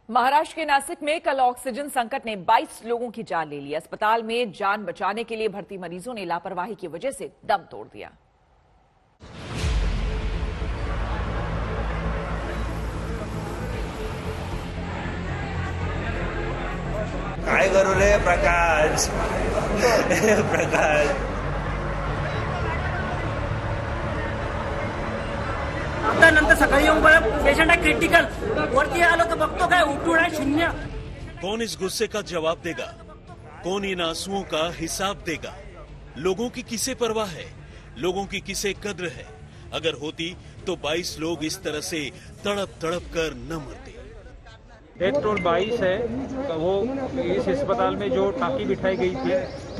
महाराष्ट्र के नासिक में कल ऑक्सीजन संकट ने 22 लोगों की जान ले ली। अस्पताल में जान बचाने के लिए भर्ती मरीजों ने लापरवाही की वजह से दम तोड़ दिया। काय करू रे प्रकाश प्रकाश आता नंतर सकाळी येऊन पेशंट आहे क्रिटिकल, वरती आलो तर बघतो काय उठून आहे शून्य। कौन इस गुस्से का जवाब देगा? कौन इन आंसुओं का हिसाब देगा? लोगों की किसे परवाह है? लोगों की किसे कद्र है? अगर होती तो 22 लोग इस तरह से तड़प तड़प कर न मरते। डेथ टोल 22 है। वो इस अस्पताल में जो टाँकी बिठाई गई थी,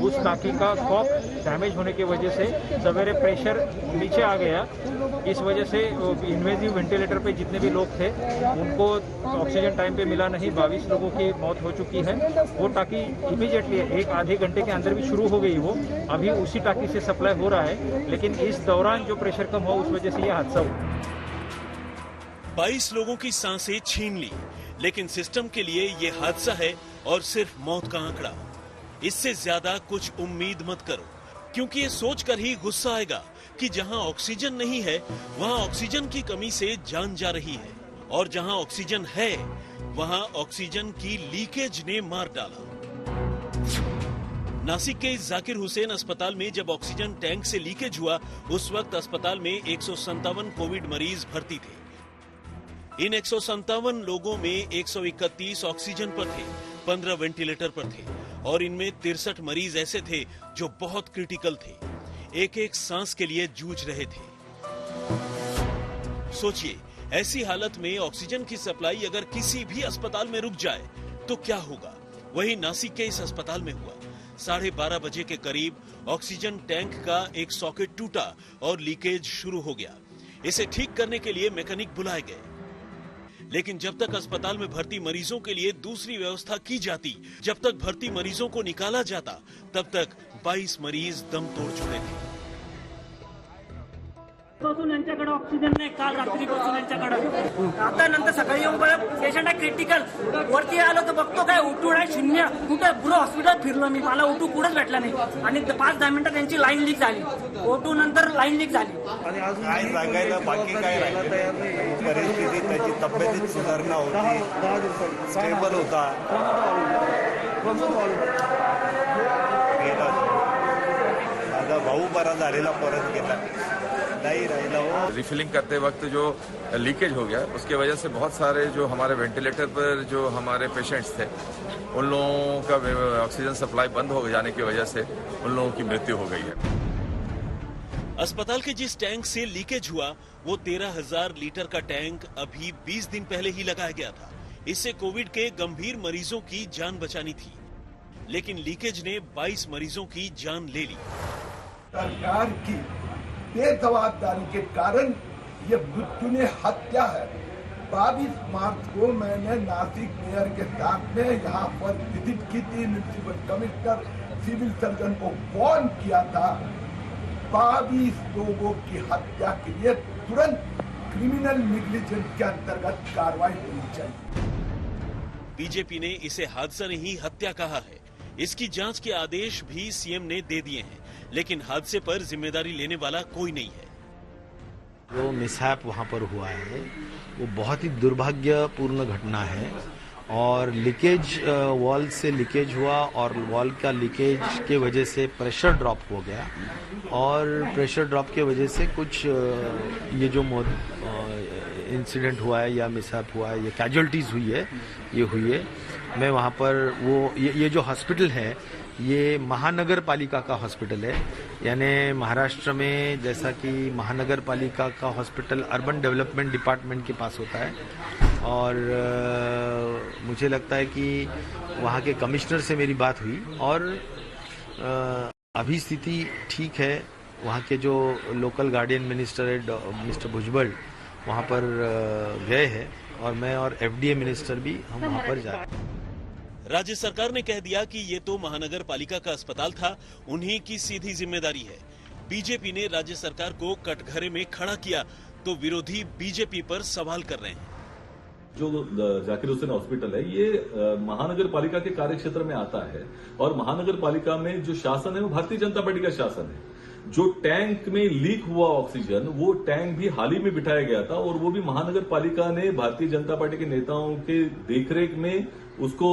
उस टाँकी का कॉक डैमेज होने की वजह से सवेरे प्रेशर नीचे आ गया। इस वजह से इन्वेजिव वेंटिलेटर पे जितने भी लोग थे उनको ऑक्सीजन टाइम पे मिला नहीं। 22 लोगों की मौत हो चुकी है। वो टाँकी इमीडिएटली एक आधे घंटे के अंदर भी शुरू हो गई। वो अभी उसी टाँकी से सप्लाई हो रहा है, लेकिन इस दौरान जो प्रेशर कम हुआ उस वजह से यह हादसा हुआ। 22 लोगों की सांसें छीन ली, लेकिन सिस्टम के लिए ये हादसा है और सिर्फ मौत का आंकड़ा। इससे ज्यादा कुछ उम्मीद मत करो, क्योंकि ये सोचकर ही गुस्सा आएगा कि जहां ऑक्सीजन नहीं है वहां ऑक्सीजन की कमी से जान जा रही है, और जहां ऑक्सीजन है वहां ऑक्सीजन की लीकेज ने मार डाला। नासिक के इस जाकिर हुसैन अस्पताल में जब ऑक्सीजन टैंक से लीकेज हुआ, उस वक्त अस्पताल में 157 कोविड मरीज भर्ती थे। इन 157 लोगों में 131 ऑक्सीजन पर थे, 15 वेंटिलेटर पर थे, और इनमें 63 मरीज ऐसे थे जो बहुत क्रिटिकल थे, एक एक सांस के लिए जूझ रहे थे। सोचिए, ऐसी हालत में ऑक्सीजन की सप्लाई अगर किसी भी अस्पताल में रुक जाए तो क्या होगा? वही नासिक के इस अस्पताल में हुआ। 12:30 बजे के करीब ऑक्सीजन टैंक का एक सॉकेट टूटा और लीकेज शुरू हो गया। इसे ठीक करने के लिए मैकेनिक बुलाए गए, लेकिन जब तक अस्पताल में भर्ती मरीजों के लिए दूसरी व्यवस्था की जाती, जब तक भर्ती मरीजों को निकाला जाता, तब तक 22 मरीज दम तोड़ चुके थे। पासून यांच्याकडे ऑक्सिजन नाही, काल रात्रीपासून यांच्याकडे। आता नंतर सकाळी येऊन पेशंट आहे क्रिटिकल, वरती आलो तर बघतो काय उठून आहे शून्य। कुठे पुरं हॉस्पिटल फिरलो मी, मला उठू कुठंच भेटला नाही। आणि 5-10 मिनिटात त्यांची लाईन लीक झाली, ओटू नंतर लाईन लीक झाली। काय सांगायला बाकी काय राहिलं तयार नाही। परिस्थिती त्याची तब्येतीत सुधारणा होती, स्टेबल होता। माझा भाऊ बरा झालेला परत गेला, नहीं रहा वो। रिफिलिंग करते वक्त जो लीकेज हो गया, उसके वजह से बहुत सारे जो हमारे वेंटिलेटर पर जो हमारे पेशेंट्स थे, उन लोगों का ऑक्सीजन सप्लाई बंद हो जाने की वजह से उन लोगों की मृत्यु हो गई है। अस्पताल के जिस टैंक से लीकेज हुआ, वो 13,000 लीटर का टैंक अभी 20 दिन पहले ही लगाया गया था। इससे कोविड के गंभीर मरीजों की जान बचानी थी, लेकिन लीकेज ने 22 मरीजों की जान ले ली। सरकार की बेजवाबदारी के कारण ये मृत्यु हत्या है। 22 मार्च को मैंने नासिक मेयर के साथ में यहाँ पर विजिट की थी। म्युनिसिपल कमिश्नर, सिविल सर्जन को वार्न किया था। 22 लोगों की हत्या के लिए तुरंत क्रिमिनल नेग्लिजेंस के अंतर्गत कार्रवाई होनी चाहिए। बीजेपी ने इसे हादसा नहीं हत्या कहा है। इसकी जांच के आदेश भी सीएम ने दे दिए हैं, लेकिन हादसे पर जिम्मेदारी लेने वाला कोई नहीं है। जो मिसहैप वहाँ पर हुआ है वो बहुत ही दुर्भाग्यपूर्ण घटना है, और लीकेज वॉल से लीकेज हुआ, और वॉल का लीकेज के वजह से प्रेशर ड्रॉप हो गया, और प्रेशर ड्रॉप के वजह से कुछ ये जो इंसिडेंट हुआ है या मिसहैप हुआ है, ये कैजुअलिटीज हुई है, ये हुई है। मैं वहाँ पर वो ये जो हॉस्पिटल है ये महानगर पालिका का हॉस्पिटल है, यानी महाराष्ट्र में जैसा कि महानगर पालिका का हॉस्पिटल अर्बन डेवलपमेंट डिपार्टमेंट के पास होता है, और मुझे लगता है कि वहाँ के कमिश्नर से मेरी बात हुई, और अभी स्थिति ठीक है। वहाँ के जो लोकल गार्डियन मिनिस्टर है मिस्टर भुजबल वहाँ पर गए हैं, और मैं और एफडीए मिनिस्टर भी हम वहाँ पर जा रहे हैं। राज्य सरकार ने कह दिया कि ये तो महानगर पालिका का अस्पताल था, उन्हीं की सीधी जिम्मेदारी है। बीजेपी ने राज्य सरकार को कटघरे में खड़ा किया तो विरोधी बीजेपी पर सवाल कर रहे हैं। जो जाकिर हुसैन हॉस्पिटल है ये महानगर पालिका के कार्य क्षेत्र में आता है और महानगर पालिका में जो शासन है वो भारतीय जनता पार्टी का शासन है। जो टैंक में लीक हुआ ऑक्सीजन, वो टैंक भी हाल ही में बिठाया गया था और वो भी महानगर पालिका ने भारतीय जनता पार्टी के नेताओं के देखरेख में उसको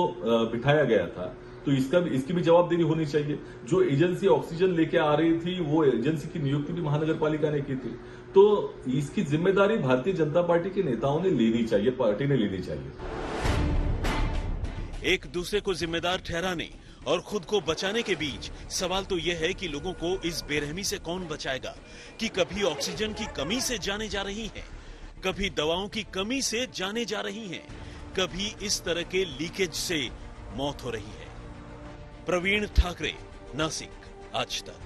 बिठाया गया था। तो इसकी भी जवाबदेही होनी चाहिए। जो एजेंसी ऑक्सीजन लेके आ रही थी वो एजेंसी की नियुक्ति भी महानगर पालिका ने की थी। तो इसकी जिम्मेदारी भारतीय जनता पार्टी के नेताओं ने लेनी चाहिए, पार्टी ने लेनी चाहिए। एक दूसरे को जिम्मेदार ठहराने और खुद को बचाने के बीच सवाल तो यह है कि लोगों को इस बेरहमी से कौन बचाएगा कि कभी ऑक्सीजन की कमी से जाने जा रही हैं, कभी दवाओं की कमी से जाने जा रही हैं, कभी इस तरह के लीकेज से मौत हो रही है। प्रवीण ठाकरे, नासिक, आज तक।